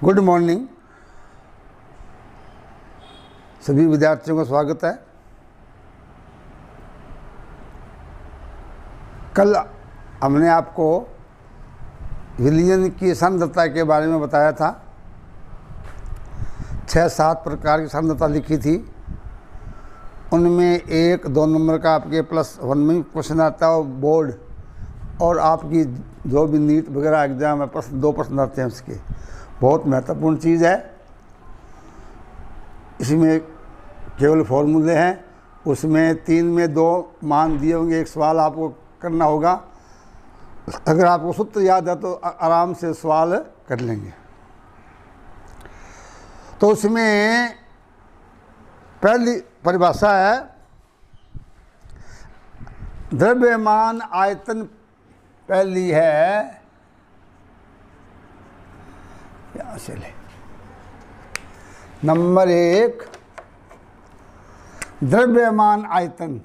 Good morning सभी विद्यार्थियों का स्वागत है। कल हमने आपको विलयन की सांद्रता के बारे में बताया था। 6-7 प्रकार की सांद्रता लिखी थी। उनमें 1-2 नंबर का आपके +1 में क्वेश्चन आता है, बोर्ड और आपकी जो भी नीट वगैरह एग्जाम है 2 प्रश्न आते हैं उसके। बहुत महत्वपूर्ण चीज़ है। इसमें केवल फॉर्मूले हैं, उसमें 3 में 2 मान दिए होंगे। एक सवाल आपको करना होगा। अगर आपको सूत्र याद है तो आराम से सवाल कर लेंगे। तो उसमें पहली परिभाषा है द्रव्यमान आयतन। पहली है, यहाँ से ले, नंबर 1 द्रव्यमान आयतन।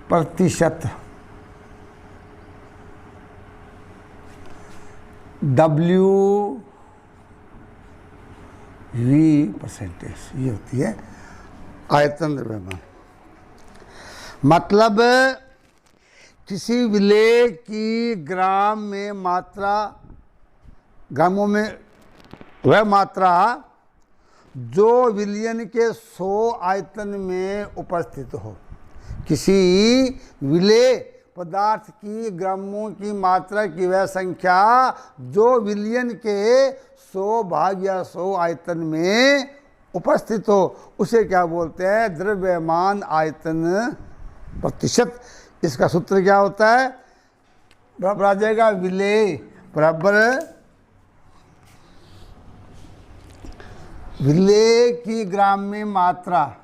प्रतिशत, WV परसेंटेज, ये होती है आयतन द्रव्यमान। मतलब किसी विलेय की ग्राम में मात्रा, ग्रामों में वह मात्रा जो विलयन के 100 आयतन में उपस्थित हो। किसी विलेय पदार्थ की ग्रामों की मात्रा की वह संख्या जो विलयन के 100/100 आयतन में उपस्थित हो, उसे क्या बोलते हैं? द्रव्यमान आयतन प्रतिशत। इसका सूत्र क्या होता है? बराबर आ जाएगा विलेय बराबर विलेय की ग्राम में मात्रा,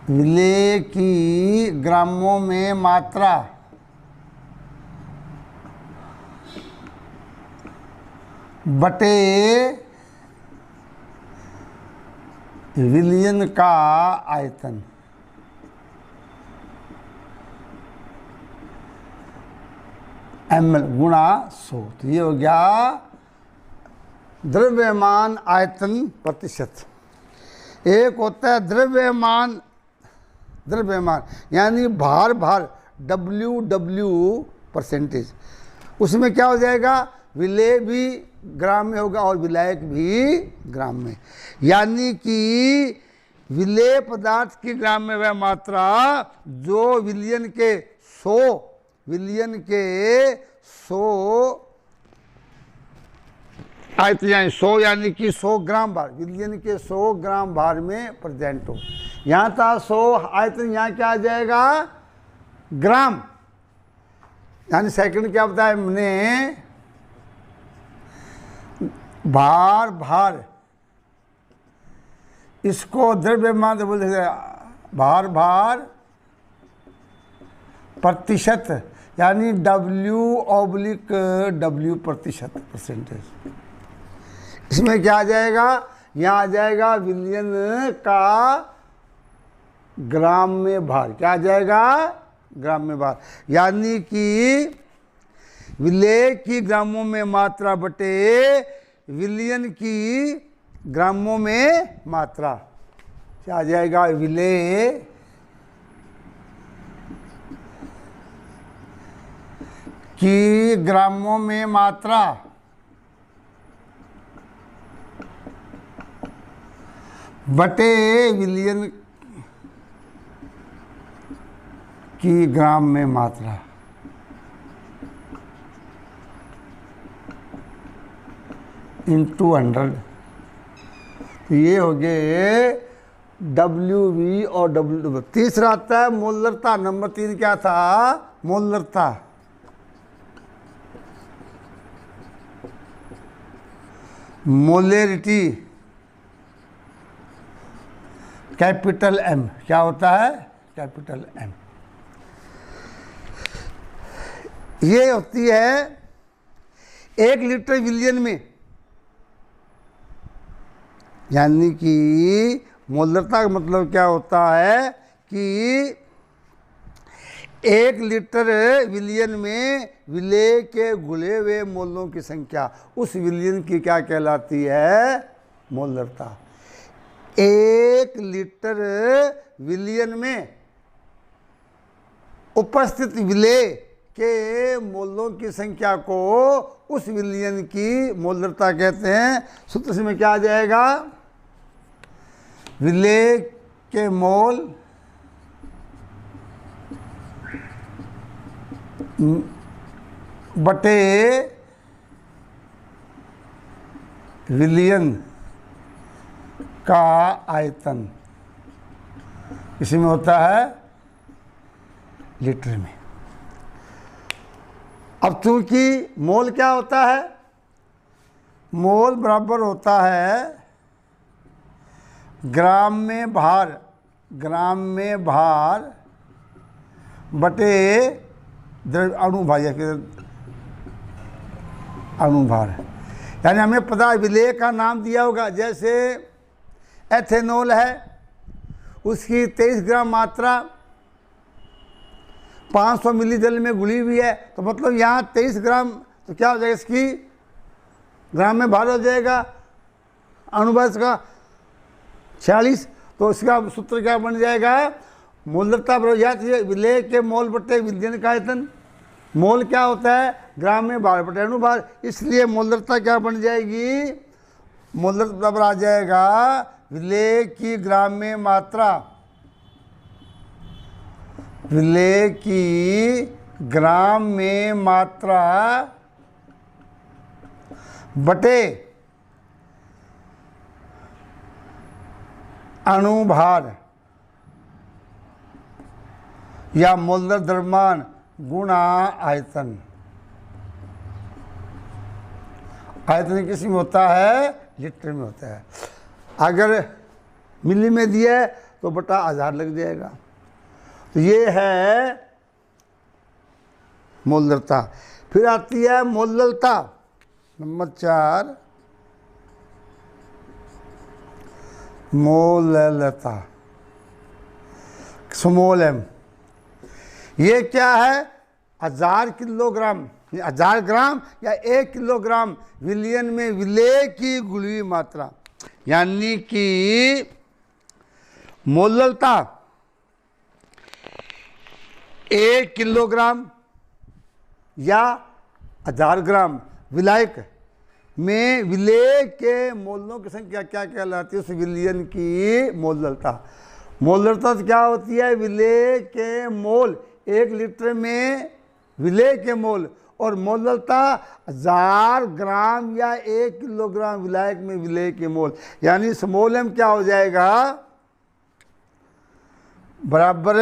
विलेय की ग्रामों में मात्रा बटे विलयन का आयतन। ml गुणा 100। तो ये हो गया द्रव्यमान आयतन प्रतिशत। एक होता है द्रव्यमान यानी भार WW परसेंटेज। उसमें क्या हो जाएगा? विलेय भी ग्राम में होगा और विलायक भी ग्राम में। यानी कि विलेय पदार्थ की ग्राम में वह मात्रा जो विलयन के 100 आयतन यानी 100 यानी कि 100 ग्राम भार, विलयन के 100 ग्राम भार में प्रेजेंट हो। यहाँ था 100 आयतन, यहाँ क्या आ जाएगा? ग्राम। यानी सेकंड क्या बताया हमने? भार इसको द्रव्यमान बोलते हैं। भार प्रतिशत यानी W/W प्रतिशत परसेंटेज। इसमें क्या आ जाएगा? यहाँ आ जाएगा विलयन का ग्राम में भार। क्या आ जाएगा? ग्राम में भार। यानी कि विलेय की ग्रामों में मात्रा बटे विलयन की ग्रामों में मात्रा। क्या आ जाएगा? विलेय की ग्रामों में मात्रा बटे विलयन की ग्राम में मात्रा। × 100। तो ये हो गए WV और WW। तीसरा आता है मोलरता। नंबर 3 क्या था? मोलरता। मोलेरिटी कैपिटल M। क्या होता है? Capital M। ये होती है 1 लीटर विलयन में यानी कि मोलरता का मतलब क्या होता है कि 1 लीटर विलियन में विलेय के घुले हुए मोलों की संख्या उस विलियन की क्या कहलाती है? मोलरता। 1 लीटर विलियन में उपस्थित विलेय के मोलों की संख्या को उस विलियन की मोलरता कहते हैं। सूत्र से में क्या आ जाएगा? विलेय के मोल बटे विलियन का आयतन, इसमें होता है लीटर में। अब चूंकि मोल क्या होता है? मोल बराबर होता है ग्राम में भार, ग्राम में भार बटे द्रव्य अणुभार या फिर अणुभार। यानी हमें पता है विलेय का नाम दिया होगा, जैसे एथेनॉल है, उसकी 23 ग्राम मात्रा 500 मिली जल में घुली हुई है, तो मतलब यहाँ 23 ग्राम, तो क्या हो जाएगा? इसकी ग्राम में भार हो जाएगा अणुभार का 46। तो इसका सूत्र क्या बन जाएगा? मोलरता बराबर विलेय के मोल बटे विलियन का आयतन। मोल क्या होता है? ग्राम में भार बटे अणुभार। इसलिए मोलरता क्या बन जाएगी? मोलरता बराबर आ जाएगा विलेय की ग्राम में मात्रा, विलेय की ग्राम में मात्रा बटे अणुभार या मोलर द्रव्यमान गुणा आयतन। आयतन किस में होता है? लीटर में होता है। अगर मिली में दिया है तो बटा 1000 लग जाएगा। तो ये है मोलरता। फिर आती है मोललता नंबर 4, मोललता स्मॉल m। ये क्या है? 1000 किलोग्राम, 1000 ग्राम या 1 किलोग्राम विलियन में विलेय की घुली हुई मात्रा। यानी कि मोललता 1 किलोग्राम या 1000 ग्राम विलायक में विलेय के मोलों की संख्या क्या कहलाती है? उस विलियन की मोललता। मोललता क्या होती है? विलेय के मोल 1 लीटर में विलेय के मोल, और मोललता 1000 ग्राम या 1 किलोग्राम विलायक में विलेय के मोल। यानी स्मॉल m क्या हो जाएगा? बराबर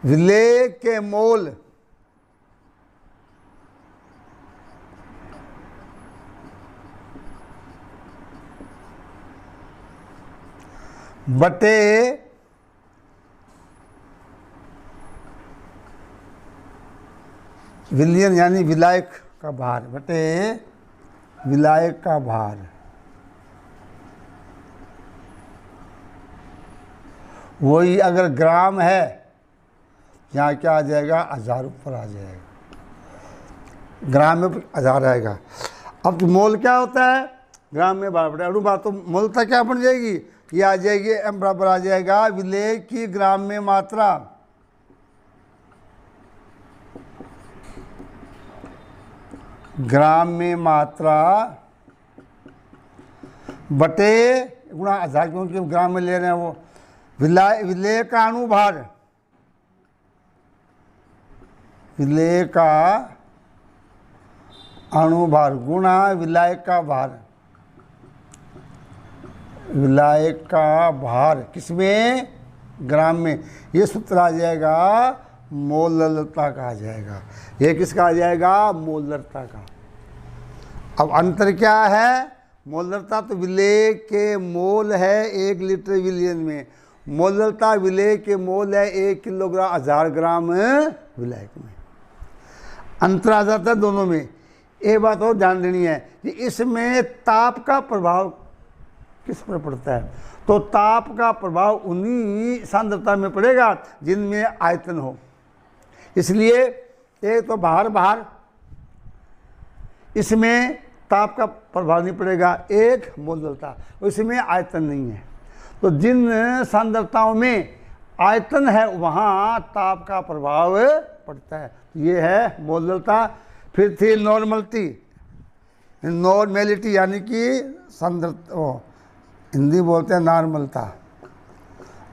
विलेय के मोल बटे विलियन यानी विलायक का भार बटे विलायक का भार। वही अगर ग्राम है, यहाँ क्या आ जाएगा? 1000 ऊपर आ जाएगा, ग्राम में 1000 आएगा। अब तो मोल क्या होता है? ग्राम में भार बटे अणुभार। तो मोलता क्या बन जाएगी? ये आ जाएगी m बराबर आ जाएगा विलेय की ग्राम में मात्रा बटे गुणा 1000, क्योंकि ग्राम में ले रहे हैं वो। विलेय का अणुभार, विलेय का अणुभार गुणा विलायक का भार, विलायक का भार किसमें? ग्राम में। ये सूत्र आ जाएगा मोललता का आ जाएगा। ये किसका आ जाएगा? मोलरता का। अब अंतर क्या है? मोलरता तो विलेय के मोल है 1 लीटर विलियन में, मोललता विलेय के मोल है 1 किलोग्राम 1000 ग्राम विलायक में। अंतर आ जाता है दोनों में। एक बात और ध्यान देनी है कि इसमें ताप का प्रभाव किस पर पड़ता है, तो ताप का प्रभाव उन्हीं सांद्रता में पड़ेगा जिनमें आयतन हो। इसलिए एक तो बाहर इसमें ताप का प्रभाव नहीं पड़ेगा, एक मोलदलता, इसमें आयतन नहीं है। तो जिन सांद्रताओं में आयतन है वहाँ ताप का प्रभाव पड़ता है, ये है मोलदलता। फिर थी नॉर्मेलिटी यानी कि सांद्रता, हिंदी बोलते हैं नॉर्मलता,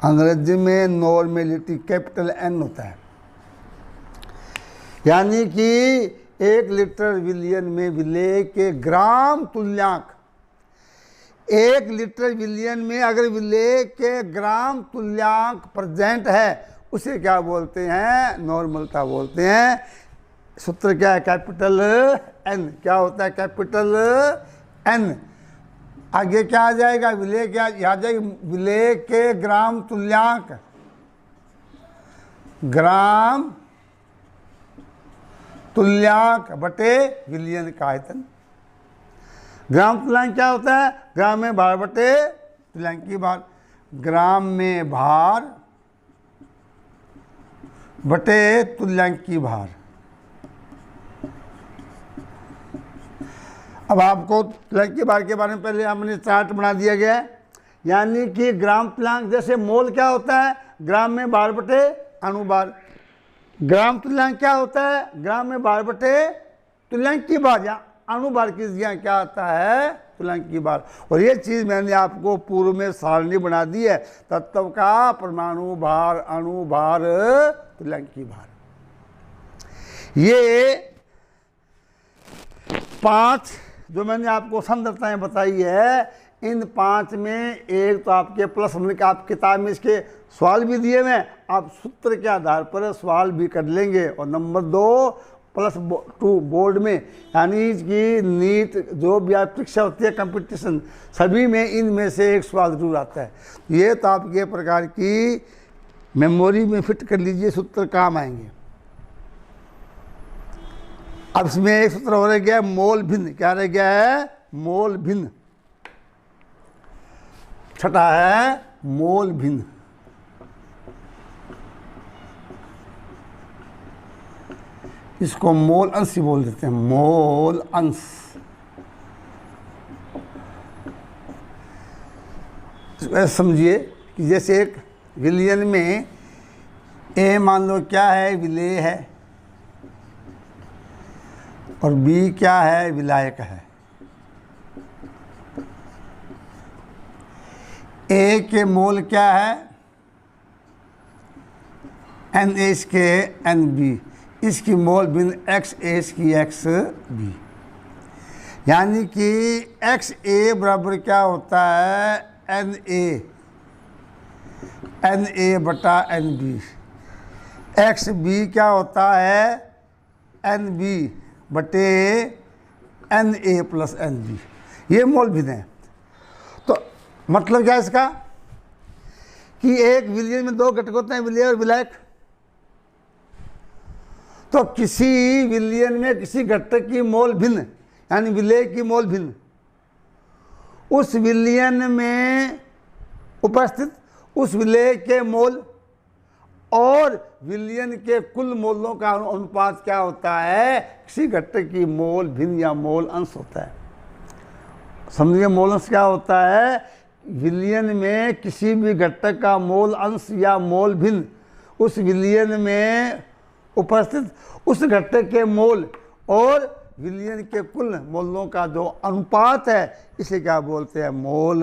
अंग्रेजी में नॉर्मेलिटी कैपिटल N होता है। यानी कि 1 लीटर विलयन में विलेय के ग्राम तुल्यांक, 1 लीटर विलयन में अगर विलेय के ग्राम तुल्यांक प्रेजेंट है उसे क्या बोलते हैं, नॉर्मलता बोलते हैं। सूत्र क्या है, कैपिटल N। क्या होता है, कैपिटल N। आगे क्या आ जाएगा, विलेय क्या आ जाएगा, विलेय के ग्राम तुल्यांक, ग्राम तुल्यांक बटे विलयन का आयतन। ग्राम तुल्यांक क्या होता है, ग्राम में भार बटे तुल्यांक की भार, ग्राम में भार बटे तुल्यांक की भार। अब आपको तुल्यांक की भार के बारे में पहले हमने चार्ट बना दिया गया है। यानी कि ग्राम तुल्यांक, जैसे मोल क्या होता है, ग्राम में भार बटे अणुभार। ग्राम तुल्यांक क्या होता है, ग्राम में भार बटे तुल्यांक की भार, या अणुभार की जगह क्या आता है, तुल्यांक की भार। और ये चीज़ मैंने आपको पूर्व में सारणी बना दी है, तत्व का परमाणु भार, अणु भार, तुल्यांक की भार। ये 5 जो मैंने आपको सांद्रताएं बताई है, इन 5 में एक तो आपके प्लस हमने कहा, आप किताब में इसके सवाल भी दिए हुए, आप सूत्र के आधार पर सवाल भी कर लेंगे। और नंबर 2 +2 बोर्ड में, यानी कि नीट जो भी आप परीक्षा होती है कंपटीशन, सभी में इनमें से एक सवाल जरूर आता है। ये तो आप ये प्रकार की मेमोरी में फिट कर लीजिए, सूत्र काम आएंगे। अब इसमें एक सूत्र हो रह गया है मोल भिन्न। क्या रह गया है, मोल भिन्न। छठा है मोल भिन्न। इसको मोल अंश ही बोल देते हैं, मोल अंश। समझिए कि जैसे एक विलयन में ए मान लो क्या है, विलेय है, और बी क्या है, विलायक है। ए के मोल क्या है, NH के NB, इसकी मोल भिन्न XH की XB। यानी कि XA बराबर क्या होता है, NA बटा NB। XB क्या होता है, NB बटे NA प्लस NB। ये मोल भिन्न है। तो मतलब क्या इसका, कि एक विलयन में 2 घटक होते हैं, विलेय और विलायक। तो किसी विलयन में किसी घटक की मोल भिन्न, यानी विलेय की मोल भिन्न, उस विलयन में उपस्थित उस विलेय के मोल और विलयन के कुल मोलों का अनुपात क्या होता है, किसी घटक की मोल भिन्न या मोल अंश होता है। समझिए, मोल अंश क्या होता है, विलयन में किसी भी घटक का मोल अंश या मोल भिन्न उस विलयन में उपस्थित उस घटक के मोल और विलयन के कुल मोलों का जो अनुपात है, इसे क्या बोलते हैं, मोल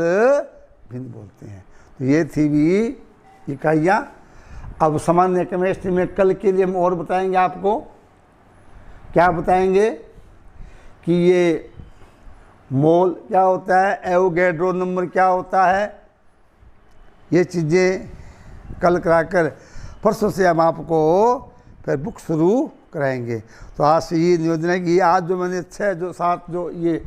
भिन्न बोलते हैं। तो ये थी भी इकाइयाँ। अब सामान्य केमिस्ट्री में कल के लिए हम और बताएंगे आपको। क्या बताएंगे कि ये मोल क्या होता है, एवोगैड्रो नंबर क्या होता है, ये चीज़ें कल कराकर परसों से हम आपको फिर बुक शुरू कराएंगे। तो आज से ये निवेदन है कि आज जो मैंने 7 जो ये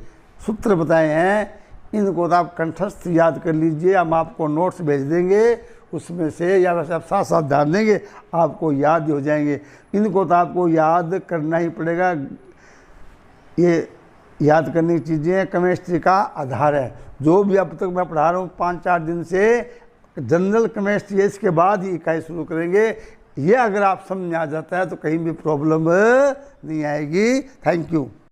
सूत्र बताए हैं, इनको तो आप कंठस्थ याद कर लीजिए। हम आपको नोट्स भेज देंगे, उसमें से या वैसे आप साथ साथ ध्यान देंगे, आपको याद हो जाएंगे। इनको तो आपको याद करना ही पड़ेगा। ये याद करने की चीज़ें हैं, केमिस्ट्री का आधार है। जो भी अब तक मैं पढ़ा रहा हूँ 5-4 दिन से, जनरल केमिस्ट्री है, इसके बाद ही इकाई शुरू करेंगे। ये अगर आप समझ में आ जाता है तो कहीं भी प्रॉब्लम नहीं आएगी। Thank you.